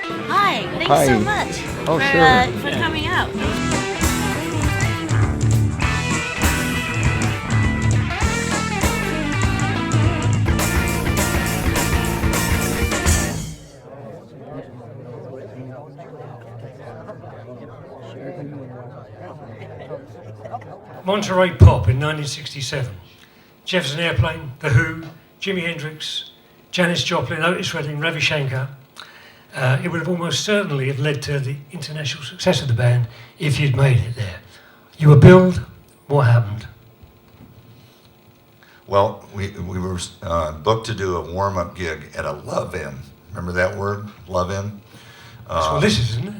Hi, thanks Hi. so much Oh, sure. for coming out. Monterey Pop in 1967. Jefferson Airplane, The Who, Jimi Hendrix, Janis Joplin, Otis Redding, Ravi Shankar. It would have almost certainly have led to the international success of the band if you'd made it there. You were billed. What happened? Well, we were booked to do a warm-up gig at a love-in. Remember that word, love-in? That's what this is, isn't it?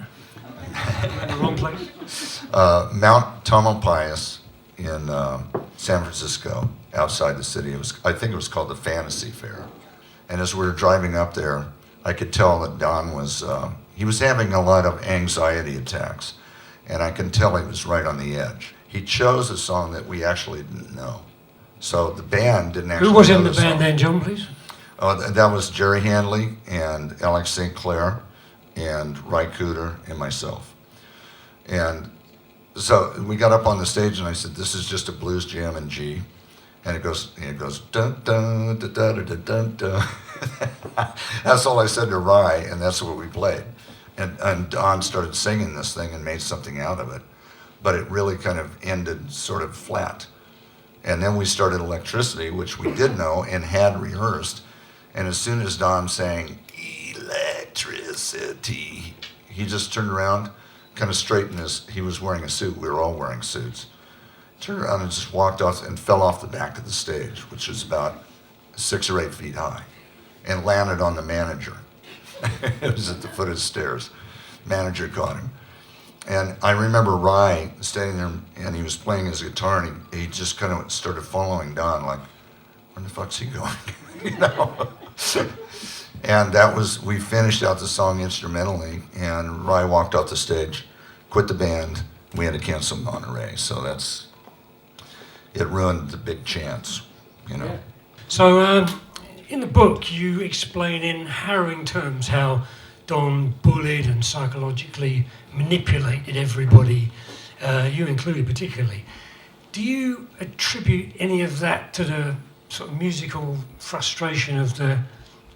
In the wrong place. Mount Tamalpais in San Francisco, outside the city. I think it was called the Fantasy Fair. And as we were driving up there, I could tell that Don was, he was having a lot of anxiety attacks. And I can tell he was right on the edge. He chose a song that we actually didn't know. So the band didn't actually know. Who was in the band song. then, John, please? That was Jerry Handley and Alex St. Clair and Ry Cooter and myself. And so we got up on the stage and I said, "This is just a blues jam in G." And it goes dun dun dun dun dun dun dun. That's all I said to Ry, and that's what we played. And Don started singing this thing and made something out of it, but it really kind of ended sort of flat. And then we started Electricity, which we did know and had rehearsed. And as soon as Don sang Electricity, he just turned around, kind of straightened he was wearing a suit. We were all wearing suits. Turned around and just walked off and fell off the back of the stage, which was about 6 or 8 feet high, and landed on the manager. It was at the foot of the stairs. Manager caught him. And I remember Ry standing there, and he was playing his guitar, and he just kind of started following Don, like, where the fuck's he going? You know? And we finished out the song instrumentally, and Ry walked off the stage, quit the band. We had to cancel Monterey, so it ruined the big chance, you know? Yeah. So in the book, you explain in harrowing terms how Don bullied and psychologically manipulated everybody, you included particularly. Do you attribute any of that to the sort of musical frustration of the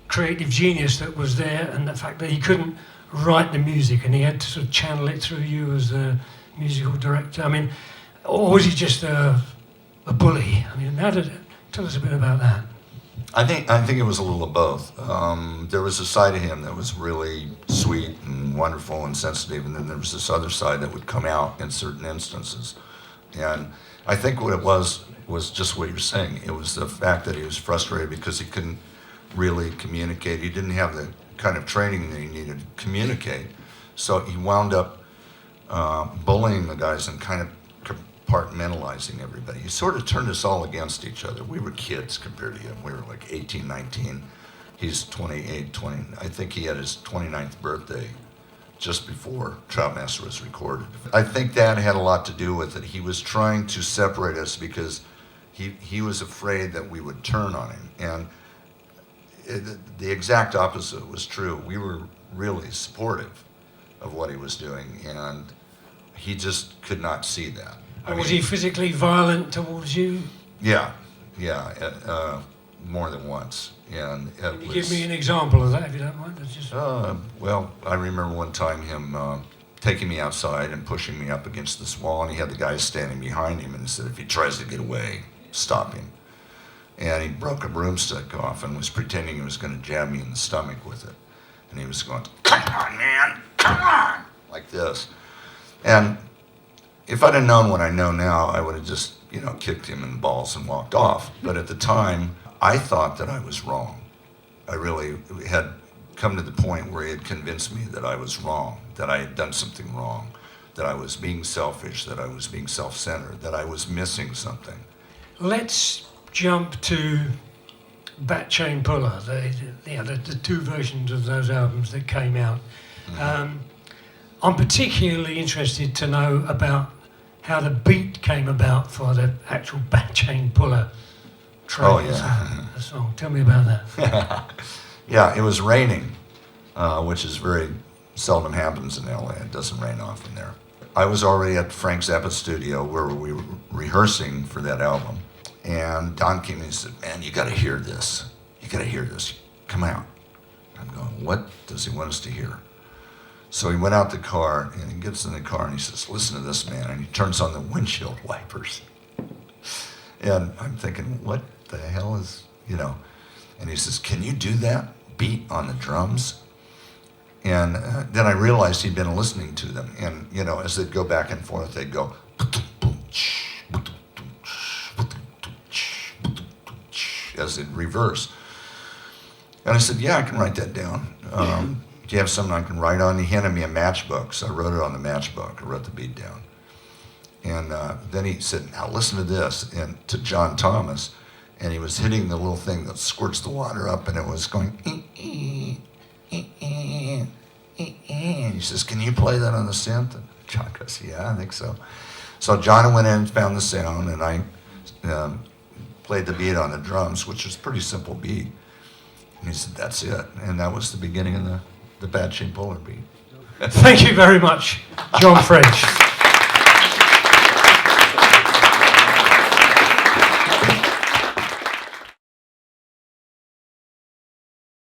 creative genius that was there, and the fact that he couldn't write the music and he had to sort of channel it through you as the musical director? I mean, or was he just a bully? I mean, tell us a bit about that. I think it was a little of both. There was a side of him that was really sweet and wonderful and sensitive, and then there was this other side that would come out in certain instances. And I think what it was just what you're saying. It was the fact that he was frustrated because he couldn't really communicate. He didn't have the kind of training that he needed to communicate. So he wound up bullying the guys and kind of compartmentalizing everybody. He sort of turned us all against each other. We were kids compared to him. We were like 18, 19. He's 28, 20. I think he had his 29th birthday just before Troutmaster was recorded. I think that had a lot to do with it. He was trying to separate us because he was afraid that we would turn on him. And the exact opposite was true. We were really supportive of what he was doing, and he just could not see that. Was he physically violent towards you? Yeah, more than once. And Can you give me an example of that, if you don't mind? Well, I remember one time him taking me outside and pushing me up against this wall, and he had the guys standing behind him, and he said, if he tries to get away, stop him. And he broke a broomstick off and was pretending he was going to jab me in the stomach with it. And he was going, come on, man, come on, like this. And if I'd have known what I know now, I would have just, kicked him in the balls and walked off. But at the time, I thought that I was wrong. I really had come to the point where he had convinced me that I was wrong, that I had done something wrong, that I was being selfish, that I was being self-centered, that I was missing something. Let's jump to Bat Chain Puller, the two versions of those albums that came out. Mm-hmm. I'm particularly interested to know about how the beat came about for the actual Bat Chain Puller track. The song. Tell me about that. Yeah, it was raining, which is very seldom happens in LA. It doesn't rain often there. I was already at Frank Zappa's studio where we were rehearsing for that album. And Don came in and said, man, you got to hear this. You got to hear this. Come out. I'm going, what does he want us to hear? So he went out the car, and he gets in the car, and he says, listen to this, man. And he turns on the windshield wipers. And I'm thinking, what the hell is, And he says, can you do that beat on the drums? And then I realized he'd been listening to them. And, as they'd go back and forth, they'd go, as in reverse. And I said, yeah, I can write that down. Do you have something I can write on? He handed me a matchbook, so I wrote it on the matchbook. I wrote the beat down. And then he said, now listen to this, and to John Thomas. And he was hitting the little thing that squirts the water up, and it was going, and he says, can you play that on the synth? And John goes, yeah, I think so. So John went in and found the sound, and I played the beat on the drums, which was a pretty simple beat. And he said, that's it. And that was the beginning of the Bad Shape Polar beat. Thank you very much, John French.